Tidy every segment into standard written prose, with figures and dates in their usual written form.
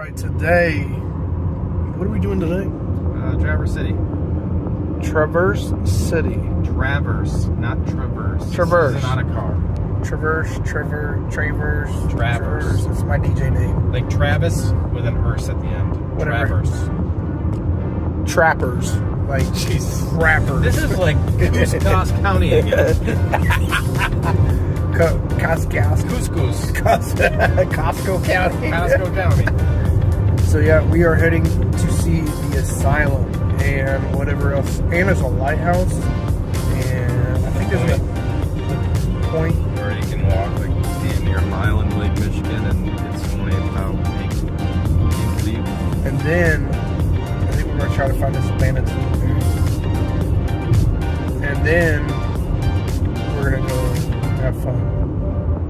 Alright, today, what are we doing today? Traverse City. Traverse City. Traverse, not Traverse. Traverse. This is not a car. Traverse. Traverse. It's my DJ name. Like Travis with an "erse" at the end. Whatever. Traverse. Trappers. Like, Jesus. rappers. This is like Couscous County again. Couscous. Costco County. Costco County. So yeah, we are heading to see the asylum and whatever else. And there's a lighthouse. And I think there's a point where you can walk like near a mile in Lake Michigan, and it's only about 8 feet. And then I think we're gonna try to find this abandoned cemetery. And then we're gonna go have fun.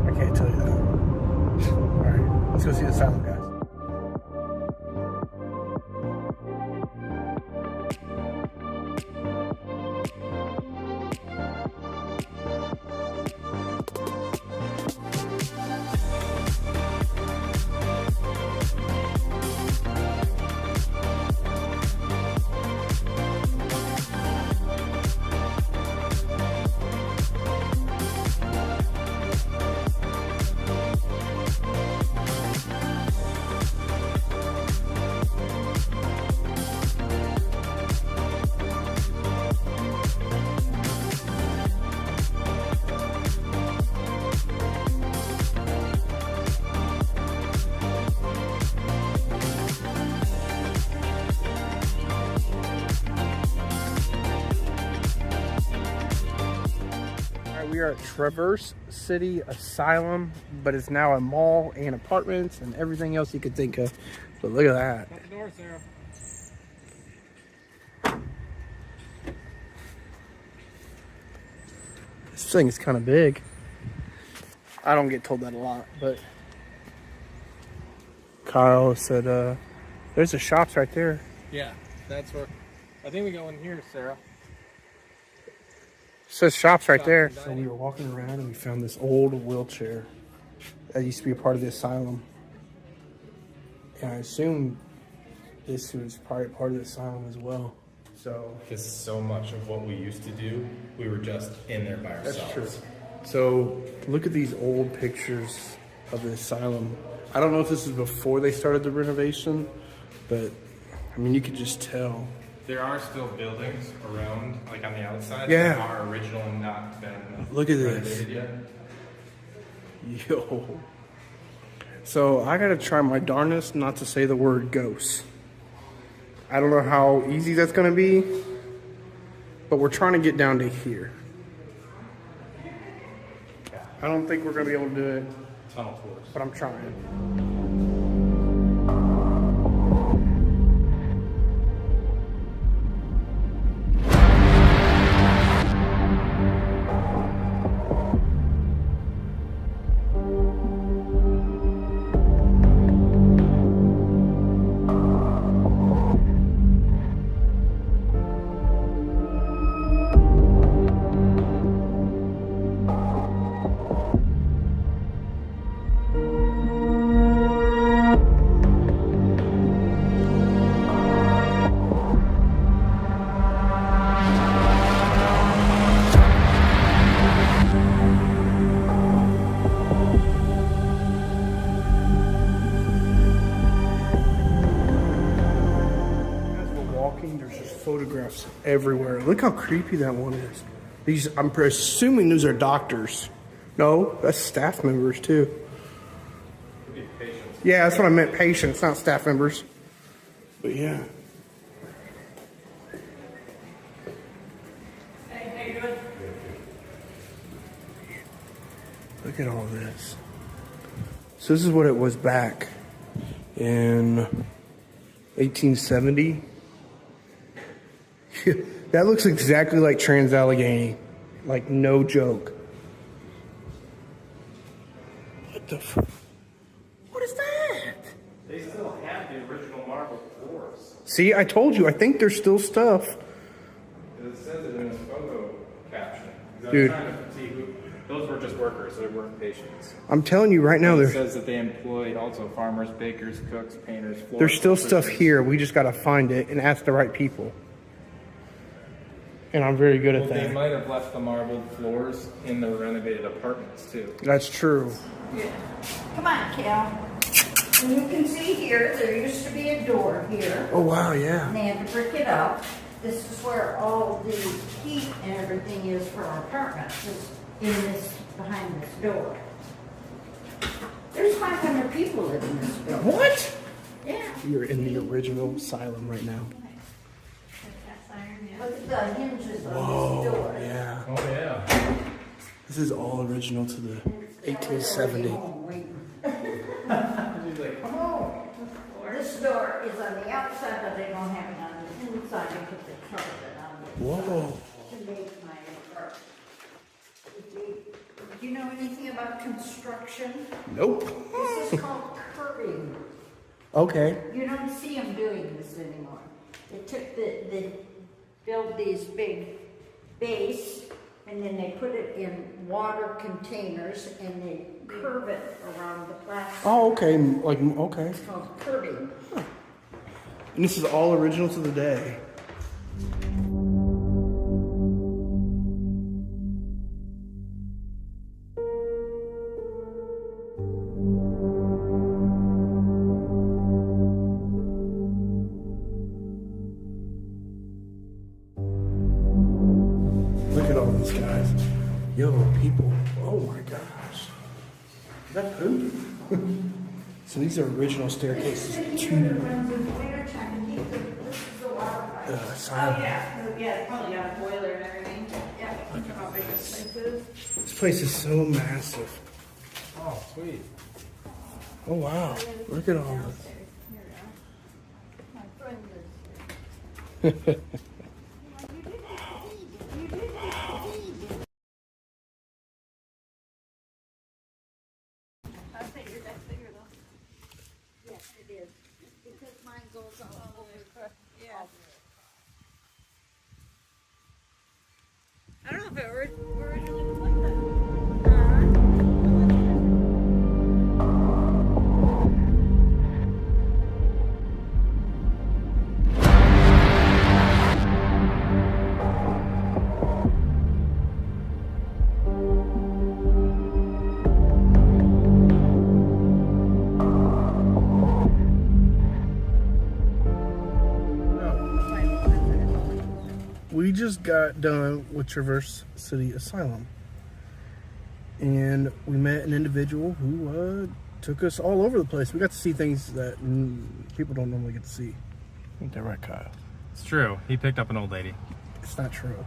I can't tell you that. Alright, let's go see the asylum, guys. We are at Traverse City Asylum, but it's now a mall and apartments and everything else you could think of. But look at that. Shut the door, Sarah. This thing is kind of big. I don't get told that a lot, but Kyle said there's the shops right there. Yeah, that's where. I think we go in here, Sarah. It says shops right there. So we were walking around and we found this old wheelchair that used to be a part of the asylum. And I assume this was probably part of the asylum as well. So Because so much of what we used to do, we were just in there by ourselves. that's true. So look at these old pictures of the asylum. I don't know if this is before they started the renovation, but I mean, you could just tell. There are still buildings around, like on the outside, Yeah. that are original and not been Look at this. renovated yet. Yo. So I gotta try my darnest not to say the word ghost. I don't know how easy that's gonna be, but we're trying to get down to here. I don't think we're gonna be able to do it, Tunnel tours. but I'm trying. Photographs everywhere. Look how creepy that one is. These, I'm assuming those are doctors. No, that's staff members too. Could be patients. Yeah, that's what I meant, patients, not staff members. But yeah. Hey, how you doing? Look at all this. So this is what it was back in 1870. That looks exactly like Trans-Allegheny. Like, no joke. What the What is that? They still have the original marble floors. See, I told you, I think there's still stuff. It says it in this photo caption. 'Cause I was Dude. trying to see Those were just workers, they weren't patients. I'm telling you right now, It there's says that they employed also farmers, bakers, cooks, painters, floors. there's still stuff here. We just got to find it and ask the right people. And I'm very good at Well, they that. might have left the marbled floors in the renovated apartments too. That's true. Yeah. Come on, Cal. And you can see here, there used to be a door here, Oh wow, yeah. and they had to brick it up. This is where all the heat and everything is for our apartments, is in this, behind this door. There's 500 people live in this building. What? Yeah. You're in the original asylum right now. Look at the hinges on Oh this door. yeah. Oh yeah. This is all original to the 1870. She's like, come on. This door is on the outside, but they don't have it on the inside because they covered it on the Whoa. to make my apartment. Do you know anything about construction? Nope. This is called curbing. Okay. You don't see them doing this anymore. They build these big base, and then they put it in water containers, and they curve it around the plastic. Oh, okay. Like, okay. It's called curbing. And this is all original to the day. Look at all these guys. Yo, people. Oh my gosh. Is that poop? So these are original staircases to This is the water pipe. asylum. Yeah, it's probably got a boiler and everything. Yeah, look at how big this place is. This place is so massive. Oh, sweet. Oh wow. Look at all My friend lives here. this. Yes, it is. Because mine goes all over. Yeah. I don't know if it originally was like that. We just got done with Traverse City Asylum, and we met an individual who took us all over the place. We got to see things that people don't normally get to see. Ain't that right, Kyle? It's true. He picked up an old lady. It's not true.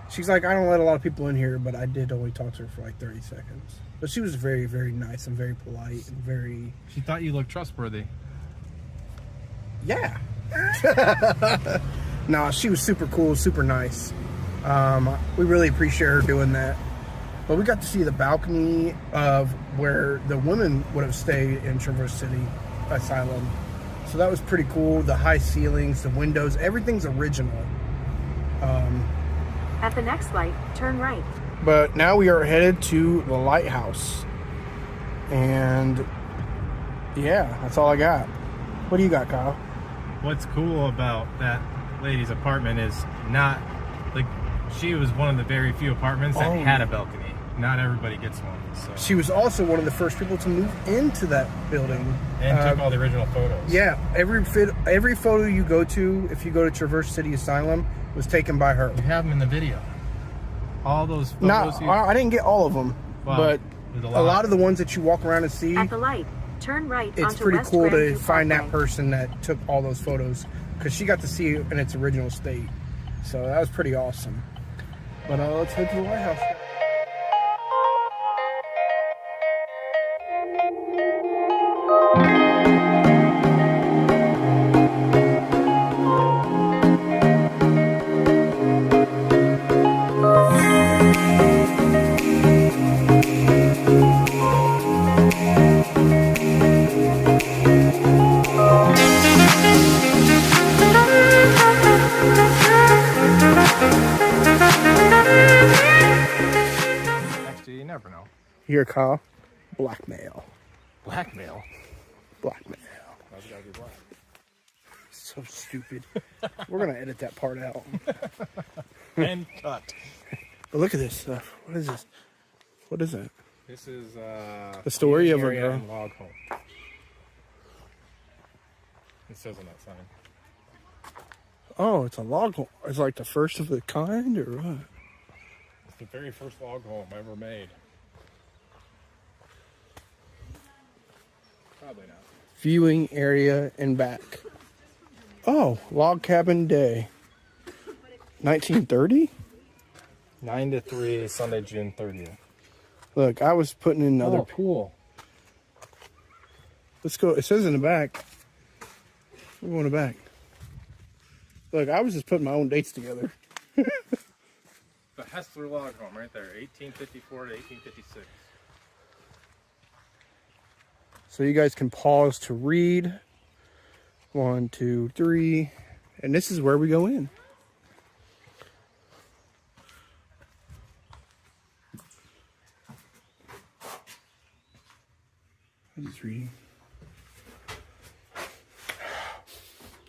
She's like, I don't let a lot of people in here, but I did only talk to her for like 30 seconds. But she was very, very nice and very polite and very... She thought you looked trustworthy. Yeah. No, she was super cool, super nice. We really appreciate her doing that. But we got to see the balcony of where the women would have stayed in Traverse City Asylum. So that was pretty cool. The high ceilings, the windows, everything's original. At the next light, turn right. But now we are headed to the lighthouse. And yeah, that's all I got. What do you got, Kyle? What's cool about that lady's apartment is not, like, she was one of the very few apartments that had a balcony. Not everybody gets one. So. She was also one of the first people to move into that building. And took all the original photos. Yeah, every photo you go to, if you go to Traverse City Asylum, was taken by her. You have them in the video. All those photos. I didn't get all of them, Well, but there's a lot of the ones that you walk around and see, At the light, turn right it's onto pretty West cool to Grandview find that Parkway. person that took all those photos, because she got to see it in its original state. So that was pretty awesome. But let's head to the lighthouse. never know. Here, Kyle. Blackmail. Blackmail? Blackmail. That's gotta be black. So stupid. We're going to edit that part out. And cut. But look at this stuff. What is this? What is it? This is The story of a area girl. and log home. It says on that sign. Oh, it's a log home. It's like the first of the kind, or what? It's the very first log home ever made. Probably not. Viewing area and back. Oh, log cabin day. 1930? 9 to 3, Sunday, June 30th. Look, I was putting in another. Oh, cool. Let's go. It says in the back. We go in the back. Look, I was just putting my own dates together. The Hessler log home right there, 1854 to 1856. So you guys can pause to read. 1, 2, 3. And this is where we go in. I'm just reading.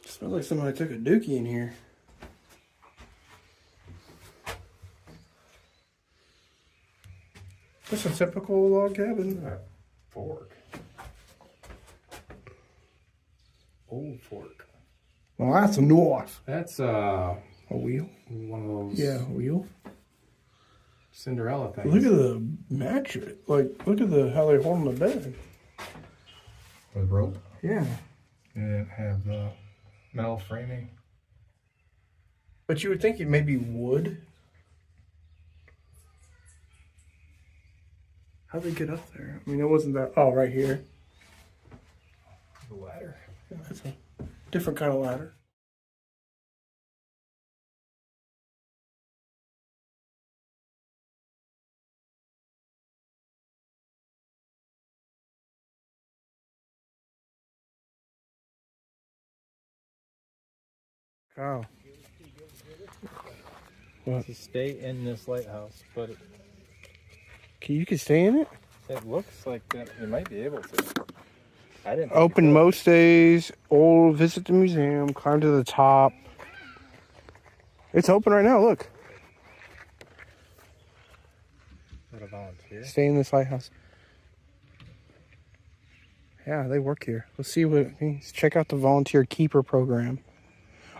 Smells like somebody took a dookie in here. That's a typical log cabin. Fork. Old fork. Well, that's a north. That's A wheel? one of those Yeah, a wheel. Cinderella things. Look at the mattress. Like, look at how they're holding the bed. With rope. Yeah. They didn't have the metal framing. But you would think it may be wood. How'd they get up there? I mean, it wasn't that. Oh, right here. The ladder. Yeah, that's a different kind of ladder. Kyle. What? To stay in this lighthouse, but You can stay in it? it looks like that you might be able to. I didn't. Open most days. Or visit the museum. Climb to the top. It's open right now. Look. Is that a volunteer? Stay in this lighthouse. Yeah, they work here. Let's see what it means. Check out the volunteer keeper program.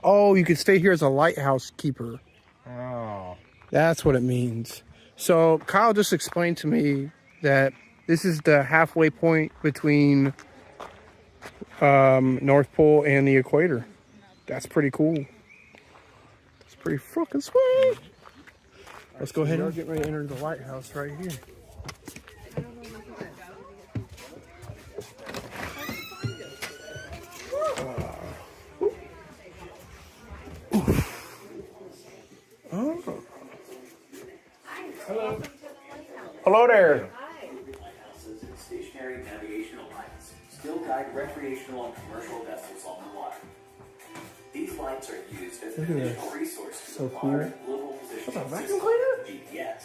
Oh, you can stay here as a lighthouse keeper. Oh. That's what it means. So Kyle just explained to me that this is the halfway point between North Pole and the equator. That's pretty cool. It's pretty fucking sweet. Let's go ahead and get ready to enter the lighthouse right here. Oh. Hello. Hello there. Lighthouses and stationary navigational lights still guide recreational and commercial vessels on the water. These lights are used as an additional resource to So the cool. modern global positioning vacuum system, cleaner? GPS,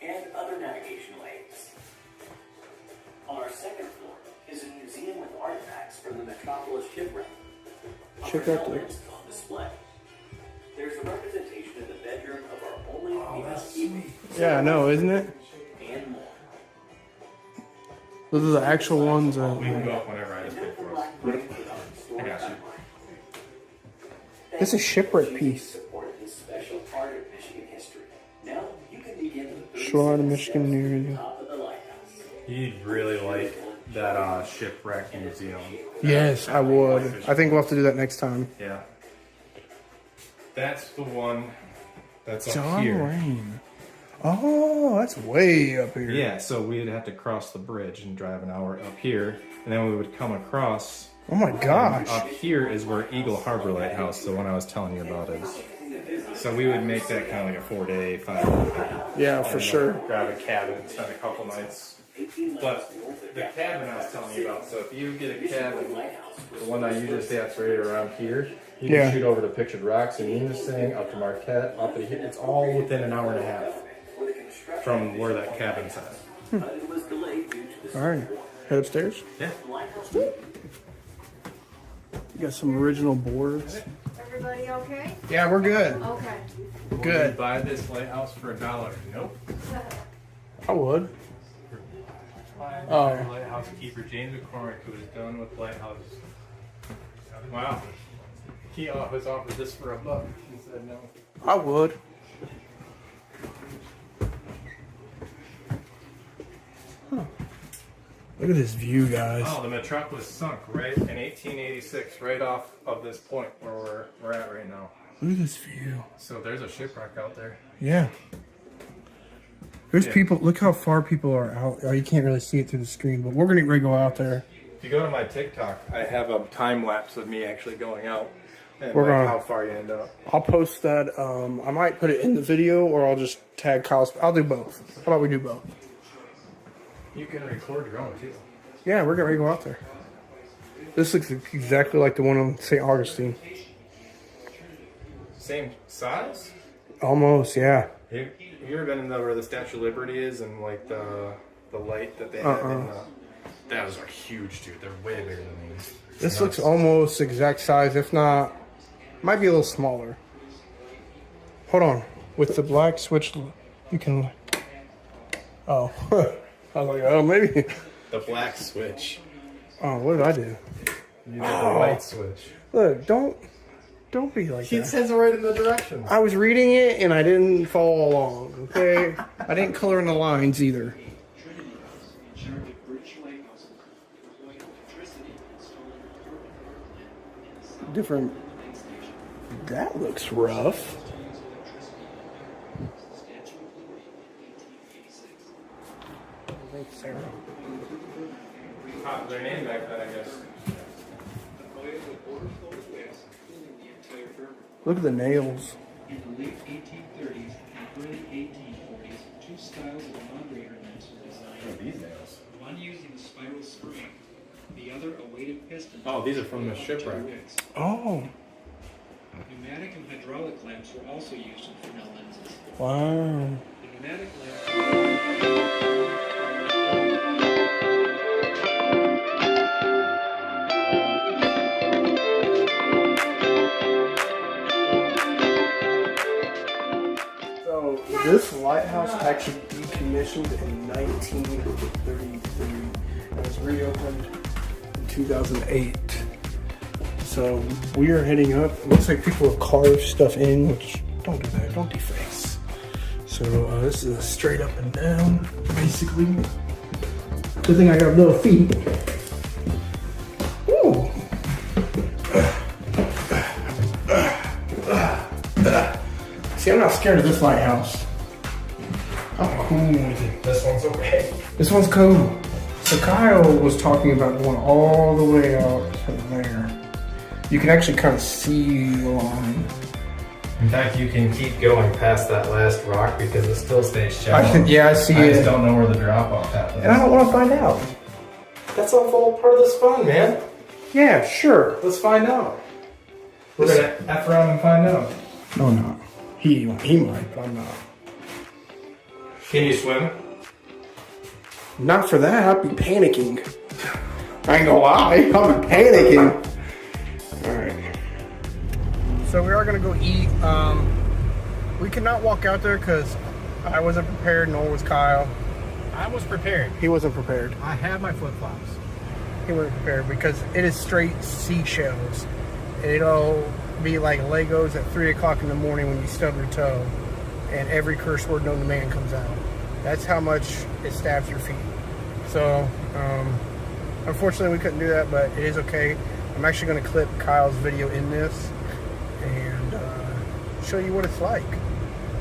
and other navigational aids. On our second floor is a museum with artifacts from the Metropolis shipwreck. Check out the- Elements on display. There's a representation of the bedroom of our only female keeper, Yeah, I know, isn't it? and more. Those are the actual ones. We can go up whenever I just pay for us. I got you. This is a shipwreck piece. Support this special part of Michigan history. Now you can begin the Shoreline of Michigan area. top of the lighthouse. You'd really like that shipwreck museum. Yes, I would. I think we'll have to do that next time. Yeah. That's the one that's up John here. Wayne. Oh, that's way up here. Yeah, so we'd have to cross the bridge and drive an hour up here, and then we would come across. Oh my gosh. Up here is where Eagle Harbor Lighthouse, the one I was telling you about, is. So we would make that kind of like a 4-day, 5-day thing. Yeah, for sure. Grab a cabin, spend a couple nights. But the cabin I was telling you about, so if you get a cabin, the one I usually stay at right around here, you can Yeah. shoot over to Pictured Rocks and Enosing, up to Marquette, up to here. It's all within an hour and a half. from where that cabin's at. It was delayed due to the All right, head upstairs. Yeah. lighthouse. You got some original boards. Everybody okay? Yeah, we're good. Okay. Would Good. you buy this lighthouse for $1? Nope. I would. Oh. Lighthouse keeper James McCormick, who is done with lighthouses. Wow. He has offered this for $1. He said no. I would. Huh. Look at this view, guys. Oh, the Metropolis sunk right in 1886, right off of this point where we're at right now. Look at this view. So there's a shipwreck out there. Yeah. There's Yeah. people. Look how far people are out. Oh, you can't really see it through the screen, but we're gonna go out there. If you go to my TikTok, I have a time lapse of me actually going out and We're like gonna- how far you end up. I'll post that. I might put it in the video, or I'll just tag Kyle's. I'll do both. How about we do both? You can record your own too. Yeah, we're gonna go out there. This looks exactly like the one on St. Augustine. Same size? Almost, yeah. Have you ever been in where the Statue of Liberty is and like the light that they have in the... Those are huge, dude. They're way bigger than these. This looks almost exact size, if not, might be a little smaller. Hold on, with the black switch, you can. Oh, I was like, oh, maybe. The black switch. Oh, what did I do? You did the white switch. Look, don't be like It that. says it right in the directions. I was reading it and I didn't follow along. Okay, I didn't color in the lines either. Different. That looks rough. Thanks, Sarah. Their name back then, I guess. Look at the nails. In the late 1830s and early 1840s, two styles of laundry ornaments were designed. These nails. One using a spiral spring, the other a weighted piston. Oh, these are from the shipwreck. Oh, Pneumatic and hydraulic lamps were also used in Fresnel lenses. wow. The pneumatic lamps. So this lighthouse actually decommissioned in 1933 and was reopened in 2008. So we are heading up. It looks like people have carved stuff in, which don't do that, don't deface. So this is a straight up and down, basically. Good thing I got little feet. Ooh. See, I'm not scared of this lighthouse. How cool is it? This one's okay. This one's cool. So Kyle was talking about going all the way out to there. You can actually kind of see the line. In fact, you can keep going past that last rock because it still stays shallow. Yeah, I see I it. just don't know where the drop off happens. And I don't want to find out. That's all part of this fun, man. Yeah, sure. Let's find out. We're gonna F around and find out. No, I'm not. He might, but I'm not. Can you swim? Not for that. I'd be panicking. I ain't gonna lie. I'd be panicking. Alright. So we are gonna go eat. We could not walk out there because I wasn't prepared, nor was Kyle. I was prepared. He wasn't prepared. I have my flip flops. He wasn't prepared because it is straight seashells. And it'll be like Legos at 3 o'clock in the morning when you stub your toe. And every curse word known to man comes out. That's how much it stabs your feet. So, unfortunately we couldn't do that, but it is okay. I'm actually going to clip Kyle's video in this and show you what it's like.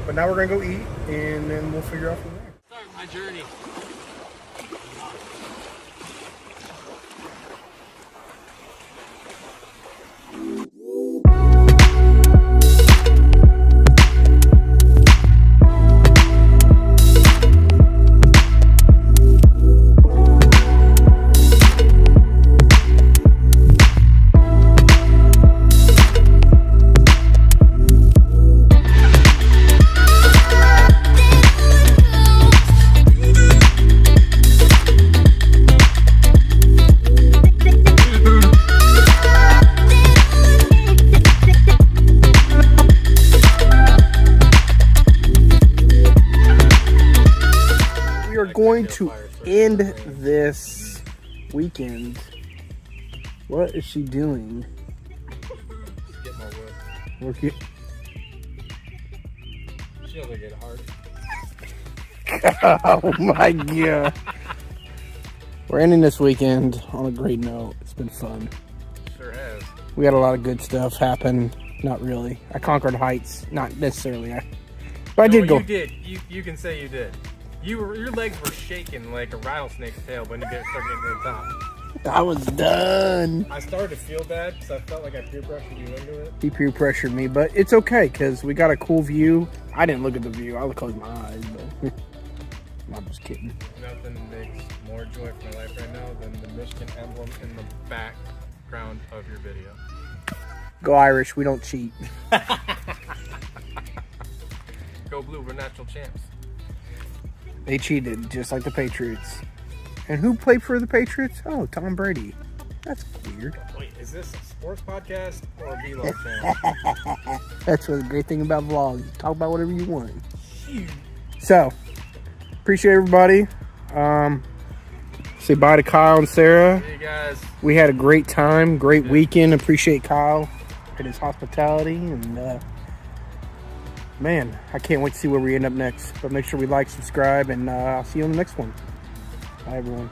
But now we're going to go eat and then we'll figure out from there. Start my journey. going to end this weekend. What is she doing? Get more wood. Working. She doesn't get hard. Oh my god. We're ending this weekend on a great note. It's been fun. Sure has. We had a lot of good stuff happen. Not really. I conquered heights. Not necessarily. But I did go. You did. You can say you did. Your legs were shaking like a rattlesnake's tail when you started getting to the top. I was done. I started to feel bad because I felt like I peer pressured you into it. He peer pressured me, but it's okay because we got a cool view. I didn't look at the view. I closed my eyes, but I'm just kidding. Nothing makes more joy for my life right now than the Michigan emblem in the background of your video. Go Irish. We don't cheat. Go Blue, we're natural champs. They cheated just like the Patriots. And who played for the Patriots? Oh, Tom Brady. That's weird. Wait, is this a sports podcast or a vlog channel? That's what's the great thing about vlogs. Talk about whatever you want. So, appreciate everybody. Say bye to Kyle and Sarah. Hey guys. We had a great time, great weekend. Appreciate Kyle and his hospitality. And man, I can't wait to see where we end up next. But make sure we like, subscribe, and I'll see you on the next one. Bye, everyone.